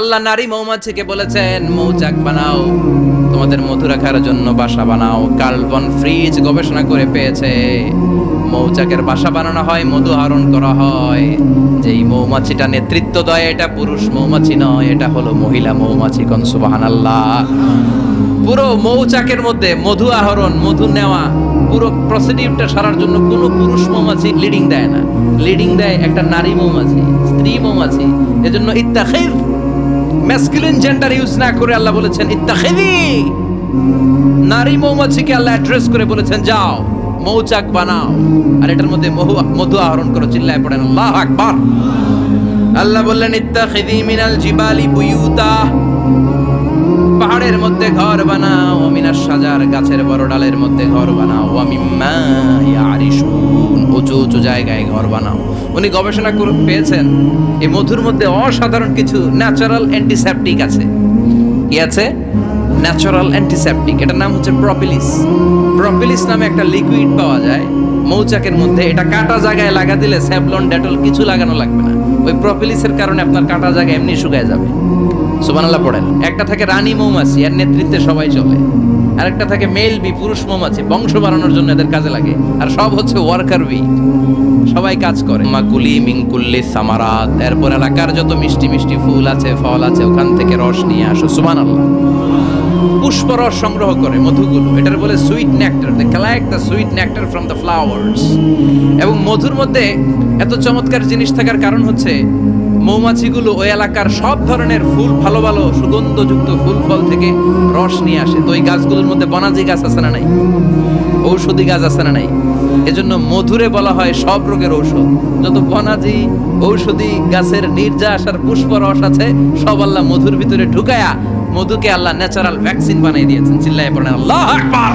আল্লাহ নারী মৌমাছিকে বলেছেন মৌচাক বানাও, তোমাদের মধু রাখার জন্য বাসা বানাও। কার্বন ফ্রিজ গবেষণা করে পেয়েছে মৌচাকের বাসা বানানো হয়, মধু আহরণ করা হয়। যেই মৌমাছিটা নেতৃত্ব দেয় এটা পুরুষ মৌমাছি নয়, এটা হলো মহিলা মৌমাছি। কোন সুবহানাল্লাহ। পুরো মৌচাকের মধ্যে মধু আহরণ, মধু নেওয়া, পুরো প্রসিডিউরটা সারার জন্য কোনো পুরুষ মৌমাছি লিডিং দেয় না, লিডিং দেয় একটা নারী মৌমাছি, স্ত্রী মৌমাছি। এজন্য ইত্তাখিজ ম্যাসকুলিন জেন্ডার ইউজ না করে আল্লাহ বলেছেন ইত্তাখিজি, নারী মৌমাছিকে আল্লাহ অ্যাড্রেস করে বলেছেন যাও মৌচাক বানাও আর এটার মধ্যে মধু আহরণ করো। চিল্লায় পড়েন আল্লাহু আকবার। আল্লাহ বললেন ইত্তাখিজি মিনাল জিবালি বুয়ুতা, পাহাড়ের মধ্যে ঘর বানাও, মিনাশ শাজার গাছের বড় ডালের মধ্যে ঘর বানাও, ওয়া মিম্মা ইয়ারিশুন উঁচু উঁচু জায়গায় ঘর বানাও। উনি গবেষণা করে পেয়েছেন এই মধুর মধ্যে অসাধারণ কিছু ন্যাচারাল অ্যান্টিসেপটিক আছে। কি আছে? Natural antiseptic. এটার নাম হচ্ছে প্রপিলিস। প্রপিলিস নামে একটা লিকুইড পাওয়া যায় মৌচাকের মধ্যে। এটা কাটা জায়গায় লাগা দিলে স্যাভলন ডেটল কিছু লাগানো লাগবে না। ওই প্রপিলিসের কারণে আপনার কাটা জায়গা এমনি শুকায় যাবে। সুবহানাল্লাহ পড়েন। একটা থাকে রানী মৌমাছি, এর নেতৃত্বে সবাই চলে। আরেকটা থাকে মেল বি, পুরুষ মৌমাছি, বংশ বাড়ানোর জন্য এদের কাজে লাগে। আর সব হচ্ছে ওয়ার্কার বি, সবাই কাজ করে। মাকুলি মিন কুল্লি সামারাত, এরপর এলাকার যত মিষ্টি মিষ্টি ফুল আছে, ফল আছে, ওখান থেকে রস নিয়ে আসো। সুবহানাল্লাহ। পুষ্পরস সংগ্রহ করে মধুগুলো, এটার বলে sweet nectar. They collect the sweet nectar from the flowers. এবং মধুর মধ্যে এত চমৎকার জিনিস থাকার কারণ হচ্ছে মৌমাছিগুলো ওই এলাকার সব ধরনের ফুল, ভালো ভালো সুগন্ধযুক্ত ফুল ফল থেকে রস নিয়ে আসে। তো ওই গাছগুলোর মধ্যে বনাজি গাছ আছে না নাই, ঔষধি গাছ আছে না নাই। এজন্য মধুরে বলা হয় সব রোগের ঔষধ। যত বনাজি ঔষধি গাছের নির্যাস আর পুষ্প রস আছে সব আল্লাহ মধুর ভিতরে ঢুকায়া মধুকে আল্লাহ ন্যাচারাল ভ্যাকসিন বানিয়ে দিয়েছেন। চিল্লায়ে পড়েন আল্লাহু আকবার।